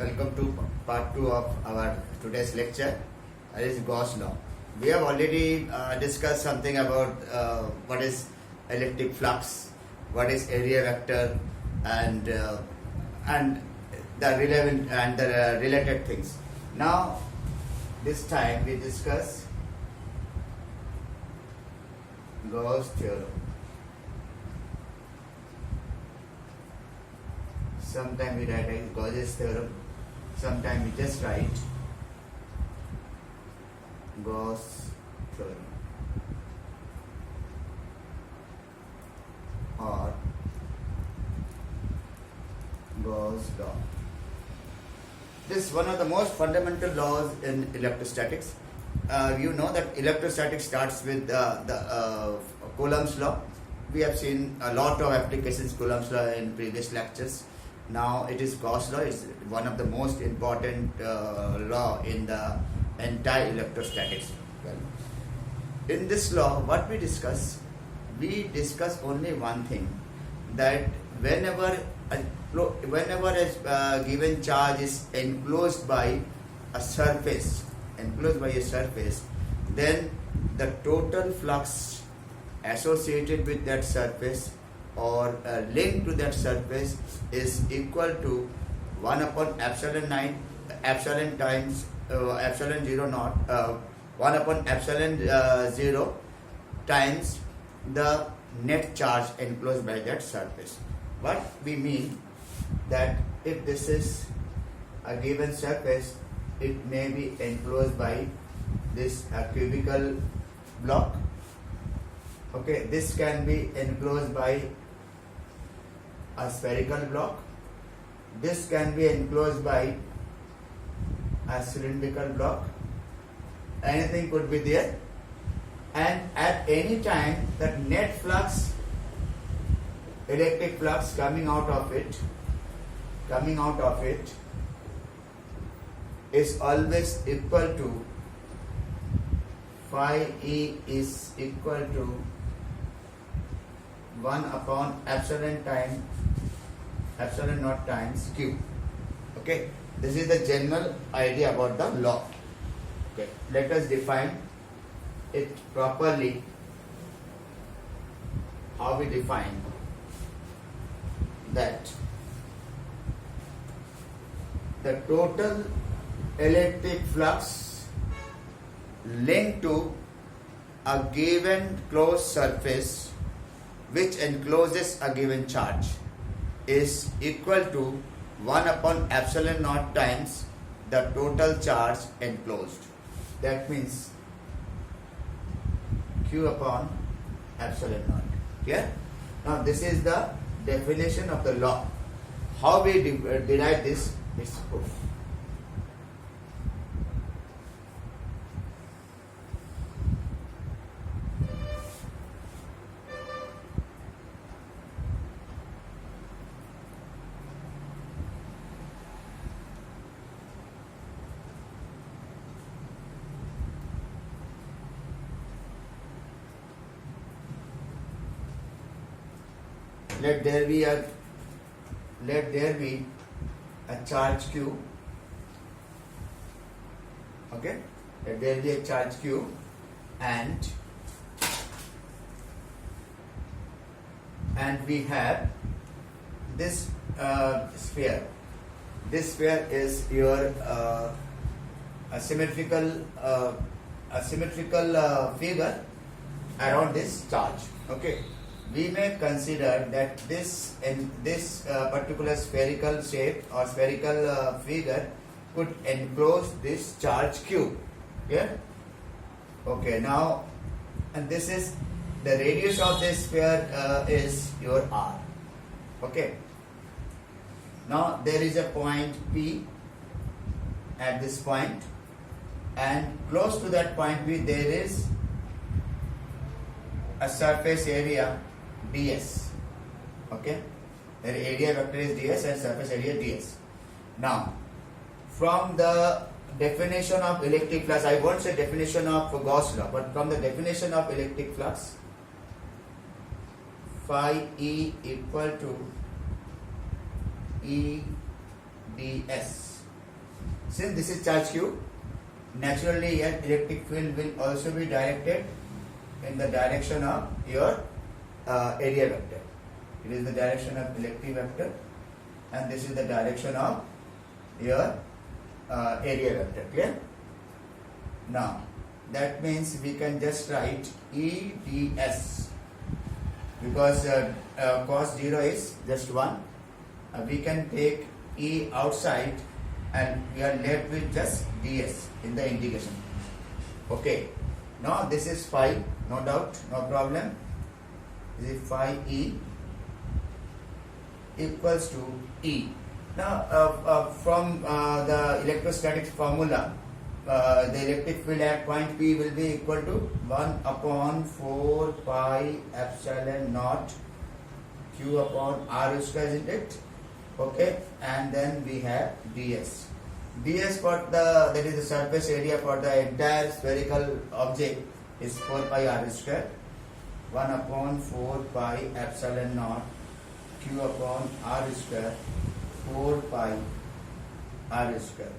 Welcome to part 2 of our today's lecture. That is Gauss law. We have already discussed something about what is electric flux, what is area vector, and the relevant and the related things. Now, this time we discuss Gauss theorem. Sometimes we write as Gauss's theorem, sometimes we just write Gauss theorem or Gauss law. This is one of the most fundamental laws in electrostatics. You know that electrostatics starts with the Coulomb's law. We have seen a lot of applications Coulomb's law in previous lectures. Now it is Gauss law. It's one of the most important law in the entire electrostatics. Well, in this law, what we discuss only one thing, that whenever a given charge is enclosed by a surface, then the total flux associated with that surface or linked to that surface is equal to 1 upon epsilon times epsilon 0 naught 1 upon epsilon 0 times the net charge enclosed by that surface. What we mean that if this is a given surface, it may be enclosed by this cubical block. Okay, this can be enclosed by a spherical block. This can be enclosed by a cylindrical block. Anything could be there. And at any time, the net flux, electric flux coming out of it is always equal to phi E is equal to 1 upon epsilon naught times Q. Okay, this is the general idea about the law. Okay, let us define it properly. How we define that the total electric flux linked to a given closed surface which encloses a given charge is equal to 1 upon epsilon naught times the total charge enclosed. That means Q upon epsilon naught. Clear? Now this is the definition of the law. How we derive this? It's proof. Let there be a charge Q. Okay, let there be a charge Q, and we have this sphere. This sphere is your a symmetrical figure around this charge. Okay. We may consider that this particular spherical shape or spherical figure could enclose this charge Q. Yeah? Okay, now, and this is the radius of this sphere is your R. Okay. Now there is a point P at this point, and close to that point P there is a surface area ds. Okay, the area vector is ds and surface area ds. Now, from the definition of electric flux, I won't say definition of Gauss law, but from the definition of electric flux, phi E equal to E ds. since this is charge q, naturally your electric field will also be directed in the direction of your area vector. It is the direction of electric vector, and this is the direction of your area vector. Clear? Now that means we can just write E ds, because cos 0 is just 1. We can take E outside and we are left with just ds in the integration. Okay, now this is phi, no doubt, no problem. This is phi E equals to E. Now from the electrostatics formula, the electric field at point P will be equal to 1 upon 4 pi epsilon naught q upon r square, isn't it? Okay, and then we have ds. ds for the, that is the surface area for the entire spherical object, is 4 pi r square. 1 upon 4 pi epsilon naught q upon r square, 4 pi r square.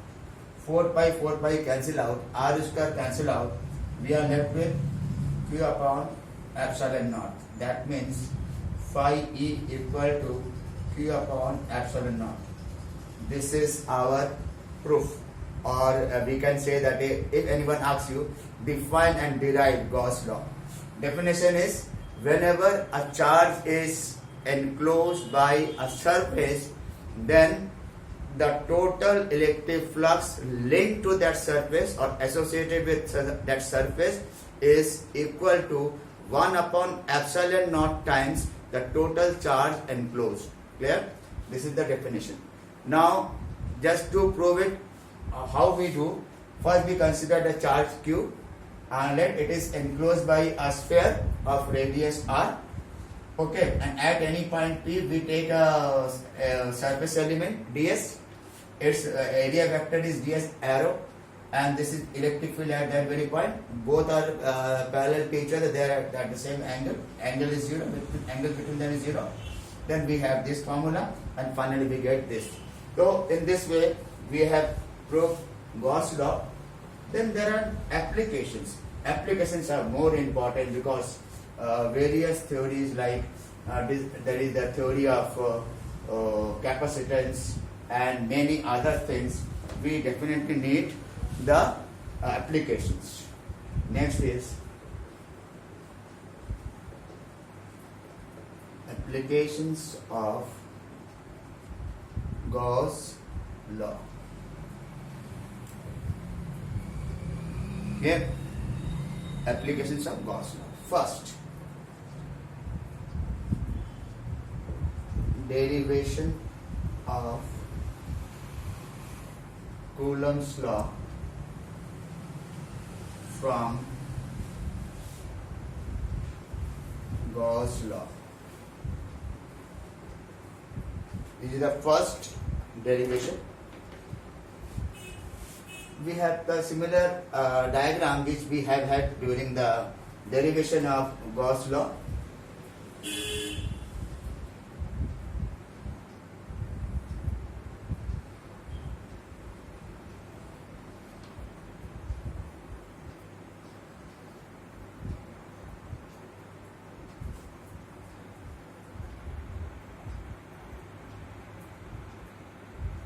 4 pi cancel out, r square cancel out, we are left with q upon epsilon naught. That means phi E equal to q upon epsilon naught. This is our proof, or we can say that if anyone asks you, define and derive Gauss law. Definition is, whenever a charge is enclosed by a surface, then the total electric flux linked to that surface or associated with that surface is equal to 1 upon epsilon naught times the total charge enclosed. Clear? This is the definition. Now, just to prove it, how we do, first we consider the charge q, and let it is enclosed by a sphere of radius r. Okay, and at any point P we take a surface element ds. Its area vector is ds arrow, and this is electric field at that very point. Both are parallel to each other. They are at the same angle. Angle is 0. Angle between them is 0. Then we have this formula, and finally we get this. So in this way we have proved Gauss law. Then there are applications. Applications are more important because various theories like there is the theory of capacitance and many other things. We definitely need the applications. Next is applications of Gauss law. Here, applications of Gauss law. First, derivation of Coulomb's law from Gauss law. This is the first derivation. We have the similar diagram which we have had during the derivation of Gauss law.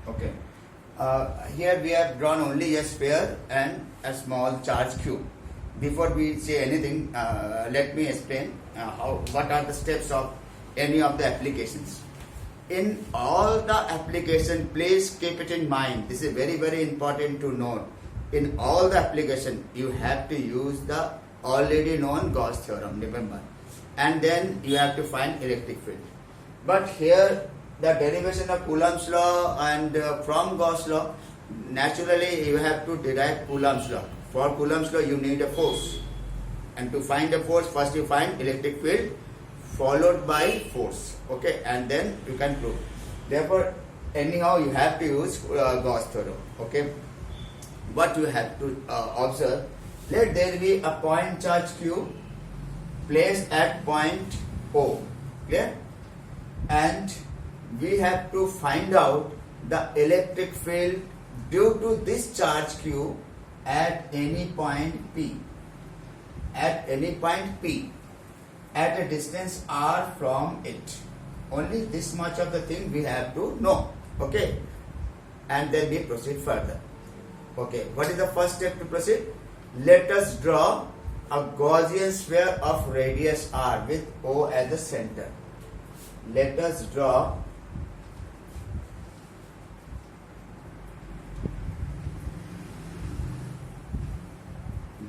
Okay. Here we have drawn only a sphere and a small charge q. Before we say anything, let me explain what are the steps of any of the applications. In all the application, please keep it in mind. This is very, very important to note. In all the application, you have to use the already known Gauss theorem, remember. And then you have to find electric field. But here, the derivation of Coulomb's law and from Gauss law, naturally you have to derive Coulomb's law. For Coulomb's law, you need a force. And to find a force, first you find electric field followed by force. Okay, and then you can prove. Therefore, anyhow, you have to use Gauss theorem. Okay, what you have to observe, let there be a point charge q placed at point O. Clear? And we have to find out the electric field due to this charge q at any point p, at any point p, at a distance r from it. Only this much of the thing we have to know. Okay, and then we proceed further. Okay, what is the first step to proceed? Let us draw a Gaussian sphere of radius r with O as the center. Let us draw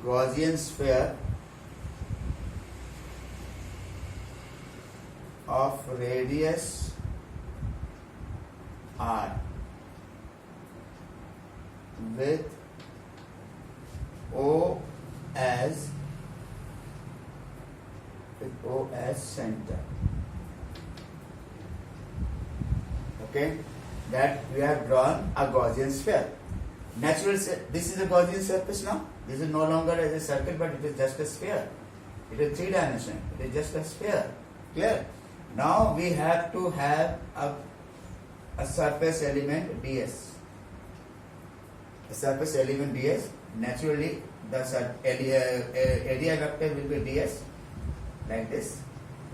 Gaussian sphere of radius r with O as center. Okay, that we have drawn a Gaussian sphere. Natural, this is a Gaussian surface now. This is no longer as a circle, but it is just a sphere. It is 3 dimensional. It is just a sphere. Clear? Now we have to have a surface element ds. The surface element ds. Naturally, the area vector will be ds, like this,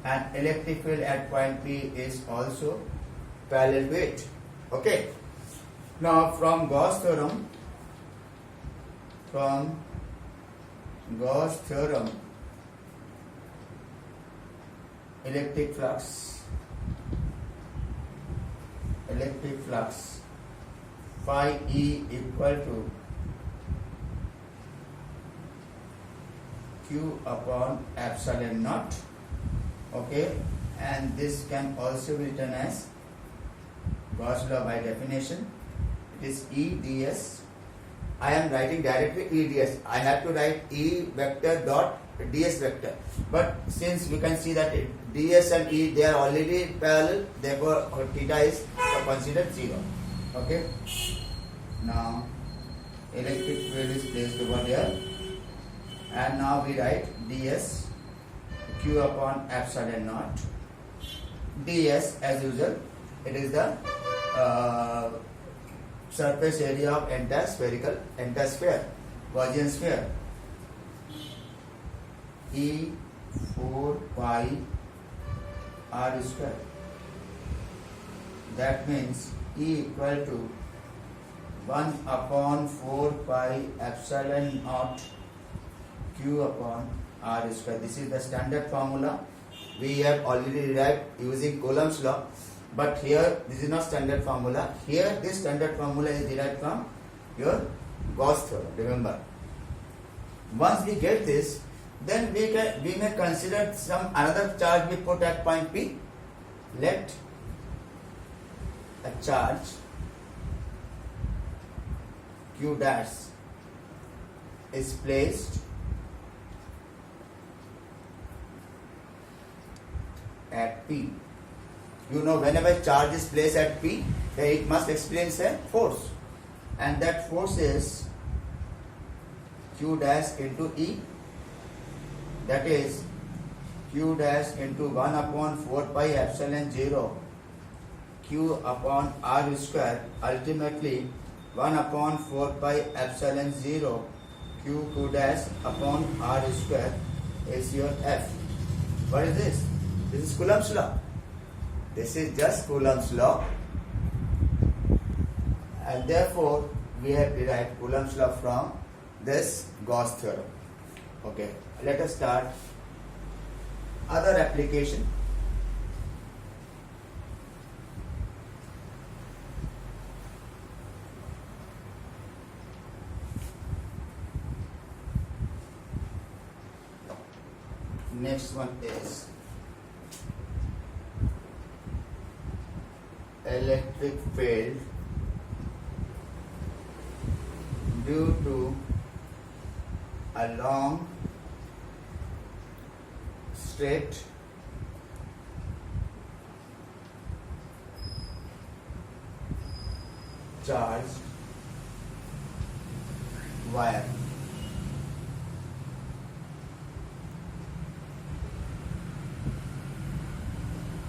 and electric field at point P is also parallel to it. Okay. Now from Gauss theorem, electric flux phi E equal to Q upon epsilon naught. Okay, and this can also be written as Gauss law by definition. It is E ds. I am writing directly E ds. I have to write E vector dot ds vector. But since we can see that ds and E, they are already parallel, therefore theta is considered 0. Okay. Now electric field is placed over here, and now we write ds q upon epsilon naught. ds, as usual, it is the surface area of entire sphere, Gaussian sphere. E 4 pi r square. That means E equal to 1 upon 4 pi epsilon naught Q upon r square. This is the standard formula we have already derived using Coulomb's law. But here this is not standard formula. Here this standard formula is derived from your Gauss theorem. Remember, once we get this, then we may consider some another charge we put at point P. Let a charge Q dash is placed at P. You know, whenever charge is placed at P, then it must experience a force, and that force is Q dash into E. That is Q dash into 1 upon 4 pi epsilon 0 Q upon r square. Ultimately 1 upon 4 pi epsilon 0 Q dash upon r square is your F. What is this? This is Coulomb's law. This is just Coulomb's law, and therefore we have derived Coulomb's law from this Gauss theorem. Okay, let us start other application. Next one is electric field due to a long straight charged wire.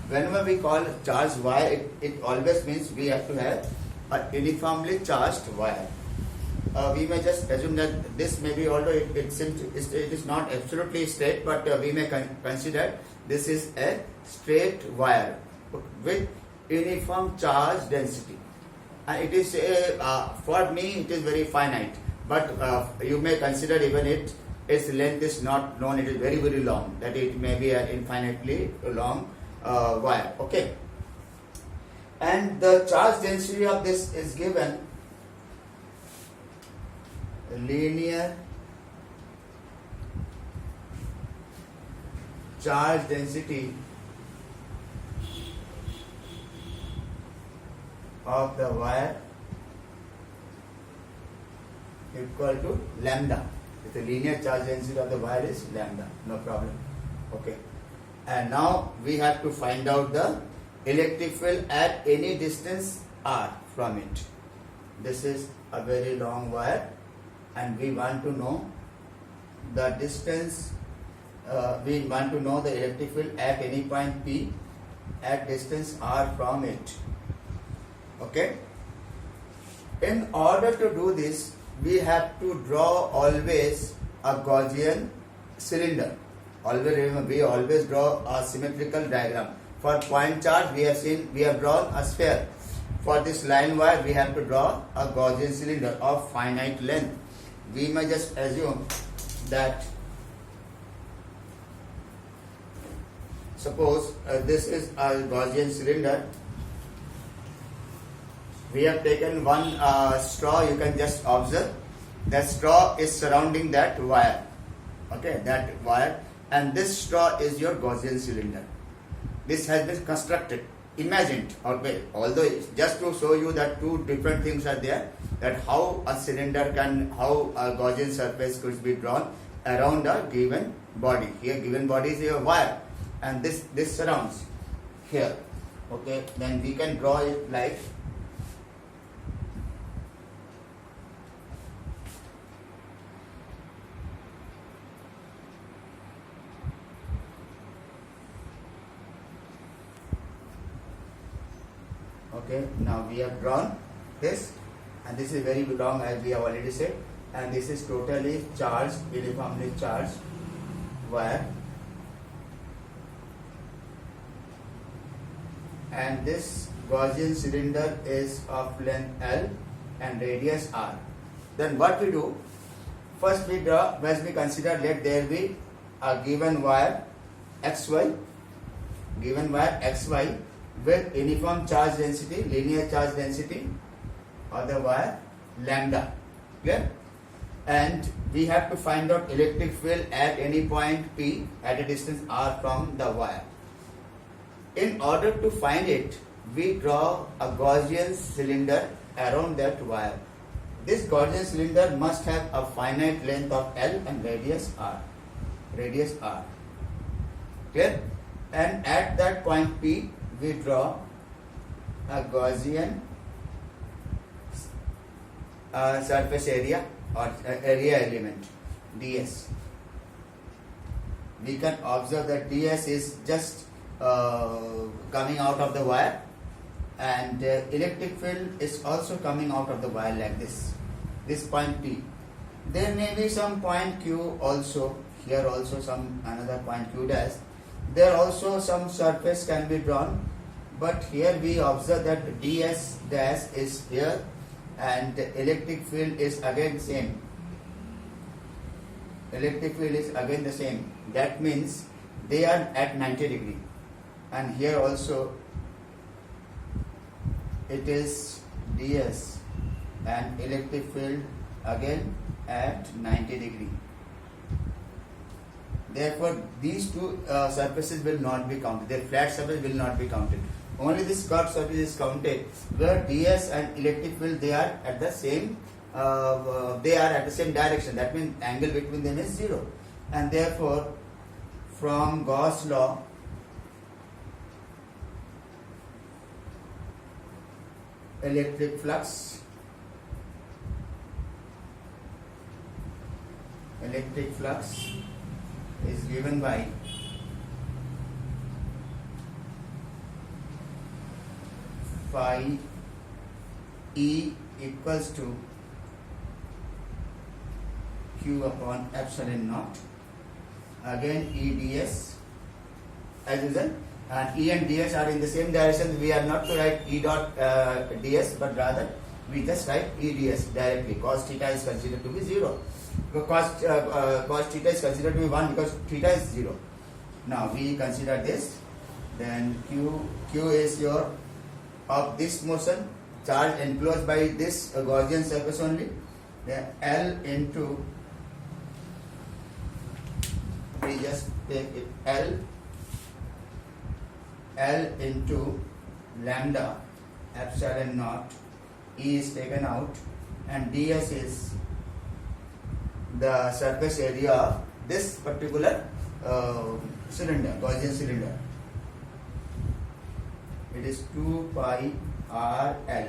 Whenever we call charged wire, it always means we have to have a uniformly charged wire. We may just assume that this may be, although it seems it is not absolutely straight, but we may consider this is a straight wire with uniform charge density, and it is for me it is very finite, but you may consider even its length is not known, it is very long, that it may be an infinitely long wire. Okay, and the charge density of this is given linear charge density of the wire equal to lambda. If the linear charge density of the wire is lambda, no problem. Okay, and now we have to find out the electric field at any distance r from it. This is a very long wire, and we want to know the distance, we want to know the electric field at any point P at distance r from it. Okay, in order to do this, we have to draw always a Gaussian cylinder. Always remember, we always draw a symmetrical diagram. For point charge, we have drawn a sphere. For this line wire, we have to draw a Gaussian cylinder of finite length. We may just assume that, suppose this is a Gaussian cylinder. We have taken one straw. You can just observe that straw is surrounding that wire. Okay, that wire, and this straw is your Gaussian cylinder. This has been constructed, imagined, although it's just to show you that two different things are there, that how a cylinder can, how a Gaussian surface could be drawn around a given body. Here given body is a wire, and this surrounds here. Okay, then we can draw it like okay, now we have drawn this, and this is very long as we have already said, and this is totally charged, uniformly charged wire, and this Gaussian cylinder is of length L and radius R. Then what we do, first we draw, first we consider, let there be a given wire XY, with uniform charge density, linear charge density of the wire lambda. Clear? And we have to find out electric field at any point P at a distance r from the wire. In order to find it, we draw a Gaussian cylinder around that wire. This Gaussian cylinder must have a finite length of L and radius r. Clear? And at that point P, we draw a Gaussian surface area or area element, ds. We can observe that ds is just coming out of the wire, and electric field is also coming out of the wire like this point P. There may be some point Q also, here also some another point Q dash. There also some surface can be drawn, but here we observe that ds dash is here, and electric field is again same. Electric field is again the same. That means they are at 90 degree, and here also it is ds and electric field again at 90 degree. Therefore, these two surfaces will not be counted. Their flat surface will not be counted. Only this curved surface is counted, where ds and electric field, they are at the same direction. That means angle between them is 0, and therefore, from Gauss law, electric flux is given by phi E equals to Q upon epsilon naught. Again E ds as usual, and E and ds are in the same direction. We are not to write E dot ds, but rather we just write E ds directly. Cos theta is considered to be 0. Cos theta is considered to be 1 because theta is 0. Now we consider this. Then Q is your of this motion, charge enclosed by this Gaussian surface only. Then L into, we just take it L into lambda epsilon naught. E is taken out, and ds is the surface area of this particular cylinder, Gaussian cylinder. It is 2 pi r L.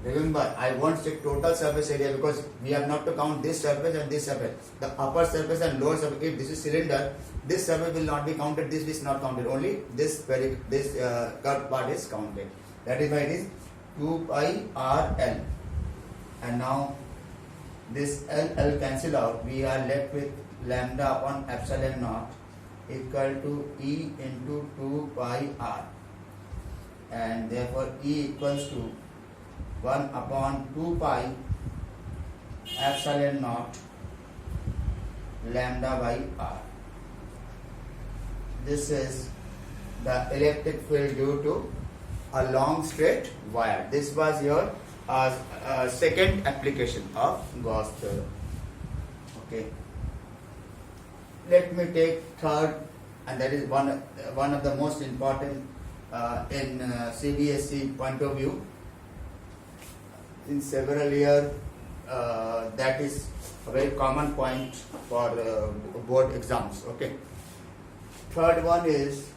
Remember, I won't check total surface area because we have not to count this surface and this surface. The upper surface and lower surface. If this is cylinder, this surface will not be counted. This is not counted. Only this curved part is counted. That is why it is 2 pi r L. And now this L cancel out. We are left with lambda upon epsilon naught equal to E into 2 pi r, and therefore E equals to 1 upon 2 pi epsilon naught lambda by r. This is the electric field due to a long straight wire. This was your second application of Gauss theorem. Okay. Let me take third, and that is one of the most important in CBSE point of view. In several years, that is a very common point for board exams. Okay. Third one is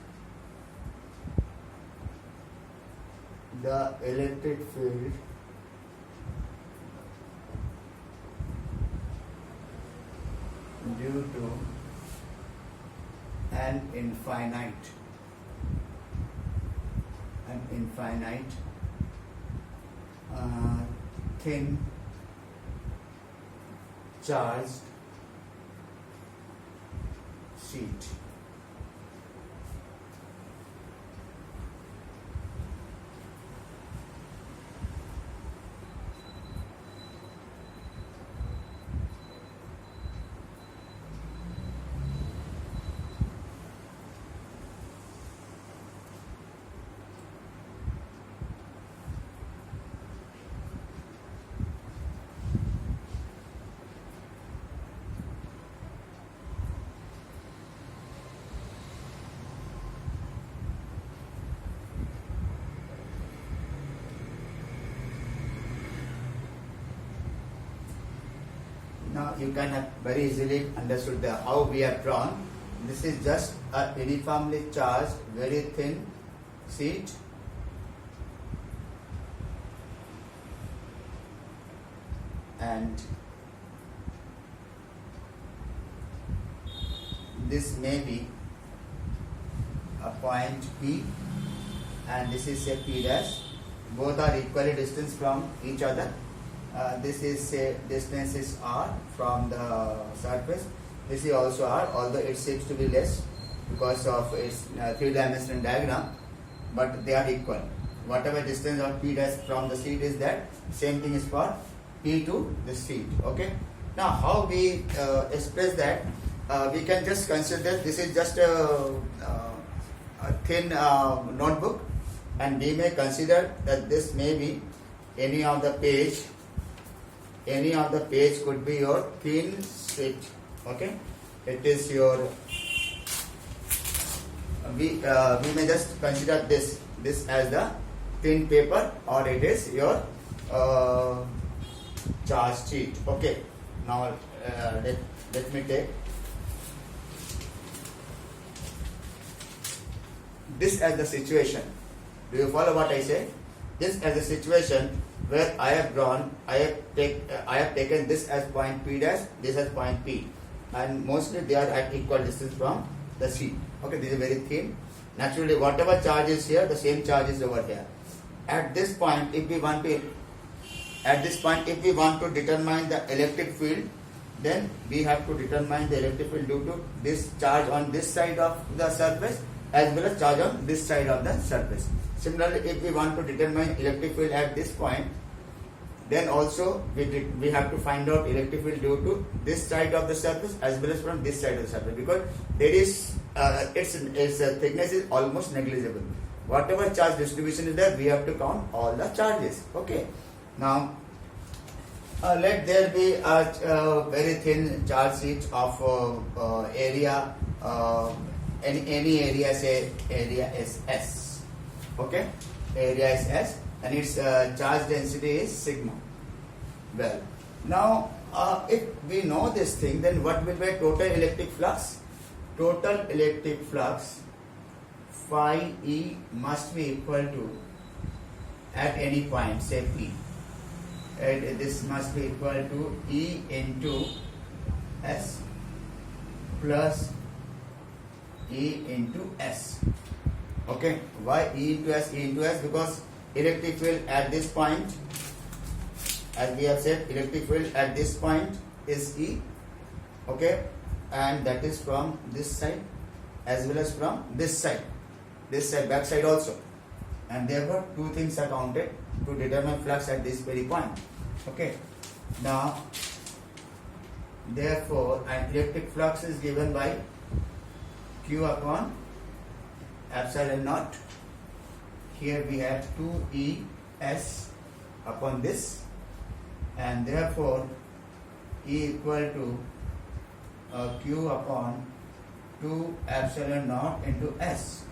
the electric field due to an infinite thin charged sheet. Now you can have very easily understood how we have drawn. This is just a uniformly charged, very thin sheet, and this may be a point P, and this is a P dash. Both are equally distant from each other. This is say distance is r from the surface. This is also r, although it seems to be less because of its three-dimensional diagram, but they are equal. Whatever distance of P dash from the sheet is that, same thing is for P to the sheet. Okay. Now how we express that? We can just consider this is just a thin notebook, and we may consider that this may be any of the page. Any of the page could be your thin sheet. Okay, it is your. We may just consider this as the thin paper, or it is your charge sheet. Okay. Now let me take this as the situation. Do you follow what I say? This as a situation where I have drawn, I have taken this as point P dash, this as point P, and mostly they are at equal distance from the sheet. Okay, this is very thin. Naturally, whatever charge is here, the same charge is over here. at this point, if we want to determine the electric field, then we have to determine the electric field due to this charge on this side of the surface as well as charge on this side of the surface. Similarly, if we want to determine electric field at this point, then also we have to find out electric field due to this side of the surface as well as from this side of the surface, because there is its thickness is almost negligible. Whatever charge distribution is there, we have to count all the charges. Okay. Now, let there be a very thin charge sheet of area, any area, say area is S. Okay, area is S, and its charge density is sigma. Well, now if we know this thing, then what will be total electric flux? Total electric flux phi E must be equal to, at any point, say P, and this must be equal to E into S plus E into S. Okay, why E into S? E into S because electric field at this point, as we have said, electric field at this point is E. Okay, and that is from this side as well as from this side, back side also, and therefore two things are counted to determine flux at this very point. Okay, now therefore an electric flux is given by Q upon epsilon naught. Here we have 2 ES upon this, and therefore E equal to Q upon 2 epsilon naught into S,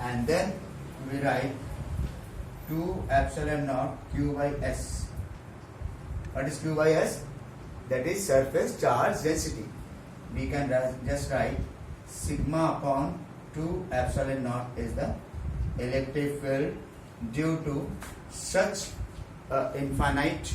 and then we write 2 epsilon naught Q by S. What is Q by S? That is surface charge density. We can just write sigma upon 2 epsilon naught is the electric field due to such infinite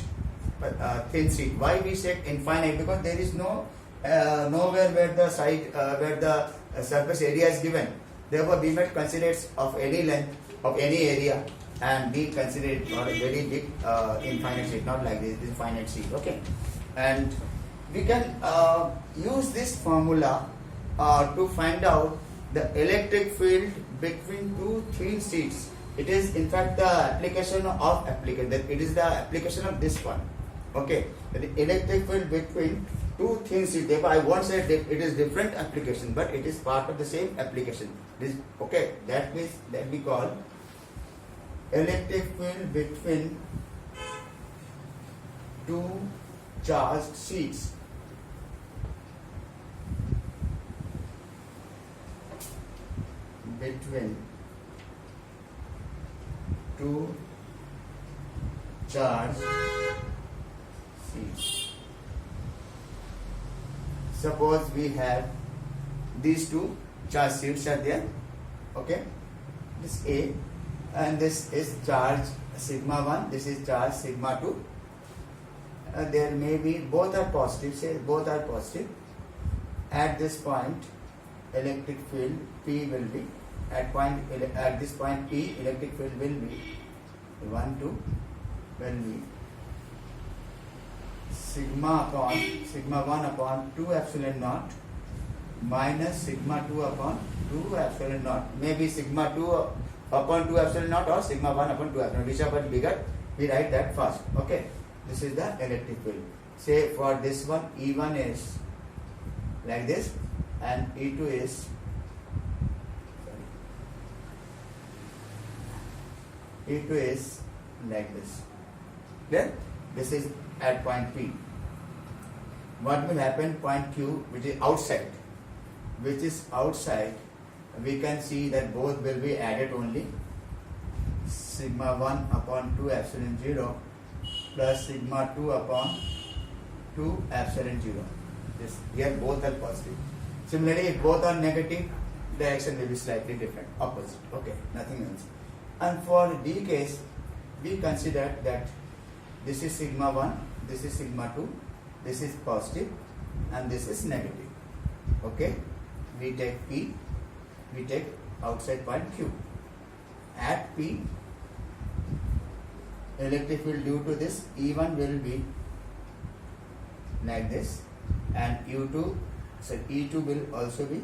thin sheet. Why we say infinite? Because there is nowhere where the side where the surface area is given. Therefore, we might consider it of any length of any area, and we consider it not a very big infinite sheet, not like this infinite sheet. Okay, and we can use this formula to find out the electric field between two thin sheets. It is in fact the application of it is the application of this one. Okay, the electric field between two thin sheets. Therefore, I won't say it is different application, but it is part of the same application. Okay, that means that we call electric field between two charged sheets. Between two charged sheets. Suppose we have these two charge sheets are there. Okay, this A, and this is charge sigma 1, this is charge sigma 2. There may be both are positive, say both are positive. At this point, electric field P will be at this point P, electric field will be 1, 2 will be sigma 1 upon 2 epsilon naught minus sigma 2 upon 2 epsilon naught. Maybe sigma 2 upon 2 epsilon naught or sigma 1 upon 2 epsilon, whichever bigger, we write that first. Okay, this is the electric field. Say for this one, E1 is like this and E2 is like this. Then this is at point P. What will happen? Point Q, which is outside, we can see that both will be added only. Sigma 1 upon 2 epsilon 0 plus sigma 2 upon 2 epsilon 0. This, here both are positive. Similarly, if both are negative, direction will be slightly different, opposite. Okay, nothing else. And for D case, we consider that this is sigma 1, this is sigma 2, this is positive and this is negative. Okay, we take P, we take outside point Q. At P, electric field due to this E1 will be like this, and E2 will also be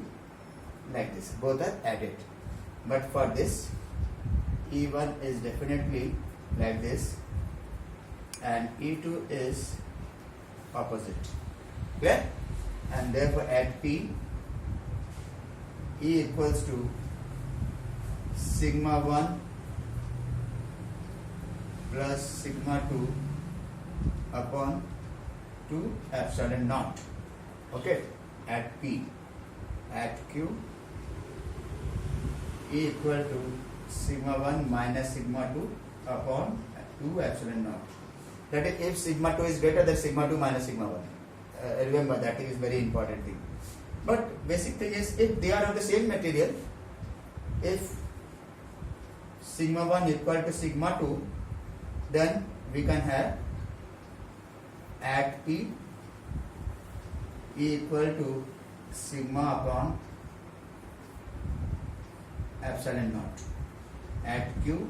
like this. Both are added, but for this E1 is definitely like this and E2 is opposite. Clear? And therefore at P, E equals to sigma 1 plus sigma 2 upon 2 epsilon naught. Okay, at P. At Q, E equal to sigma 1 minus sigma 2 upon 2 epsilon naught. That is, if sigma 2 is greater than sigma 2 minus sigma 1. Remember, that is very important thing. But basic thing is, if they are of the same material, if sigma 1 equal to sigma 2, then we can have at P, E equal to sigma upon epsilon naught. At Q,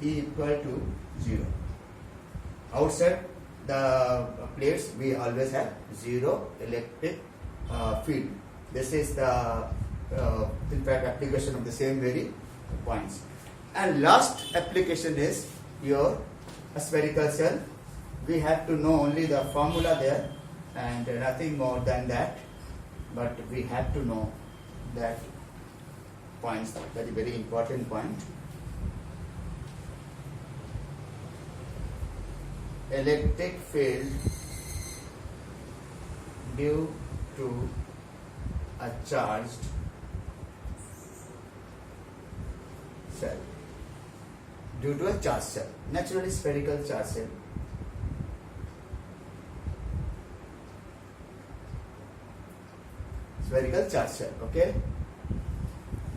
E equal to 0. Outside the plates we always have 0 electric field. This is the in fact application of the same very points. And last application is your spherical cell. We have to know only the formula there and nothing more than that, but we have to know that points, that is very important point. Electric field due to a charged cell. Due to a charged cell, naturally spherical charged cell. Spherical charged cell, okay.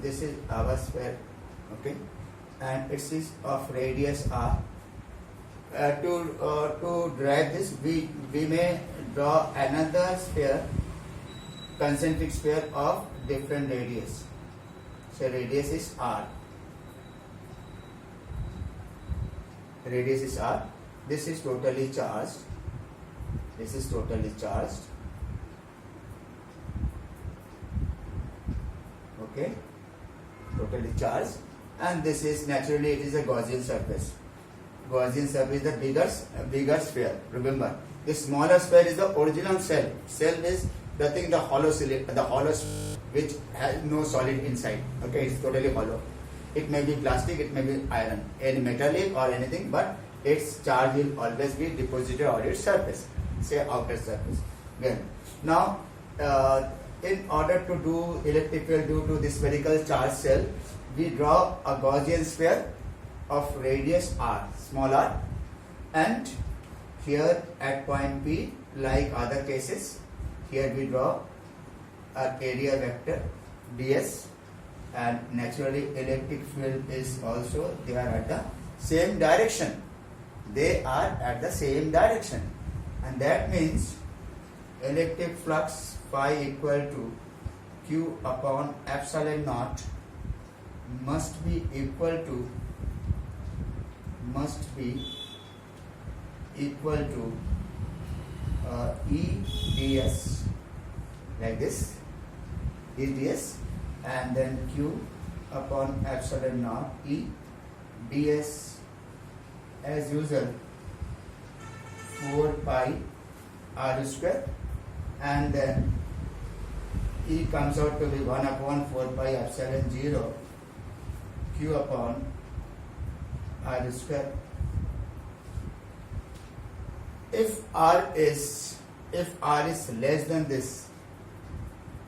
This is our sphere, okay, and it is of radius r. To drag this, we may draw another sphere, concentric sphere of different radius. So radius is r. Radius is r. This is totally charged. This is totally charged. Okay, totally charged. And this is naturally, it is a Gaussian surface. Gaussian surface is the bigger sphere. Remember, the smaller sphere is the original cell. Cell is nothing, the hollow cylinder, the hollow which has no solid inside. Okay, it's totally hollow. It may be plastic, it may be iron, any metallic or anything, but its charge will always be deposited on its surface, say outer surface. Then, now, in order to do electric field due to this spherical charge cell, we draw a Gaussian sphere of radius r, small r, and here at point P, like other cases, here we draw an area vector ds, and naturally electric field is also, they are at the same direction. They are at the same direction, and that means electric flux phi equal to q upon epsilon naught must be equal to E ds, like this, E ds, and then q upon epsilon naught E ds, as usual, 4 pi r square, and then E comes out to be 1 upon 4 pi epsilon 0 q upon r square. If r is less than this,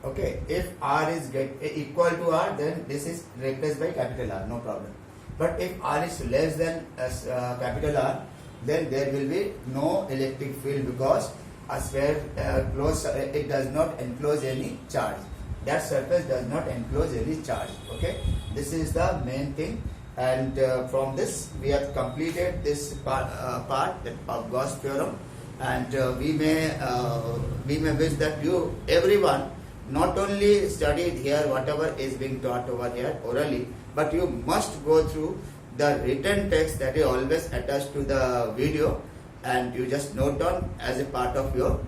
okay, if r is equal to r, then this is replaced by capital R, no problem. But if r is less than capital R, then there will be no electric field, because a sphere it does not enclose any charge. That surface does not enclose any charge. Okay, this is the main thing. And from this we have completed this part of Gauss theorem, and we may wish that everyone not only studied here whatever is being taught over here orally, but you must go through the written text that is always attached to the video, and you just note down as a part of your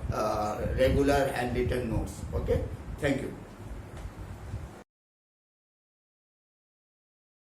regular handwritten notes. Okay, thank you.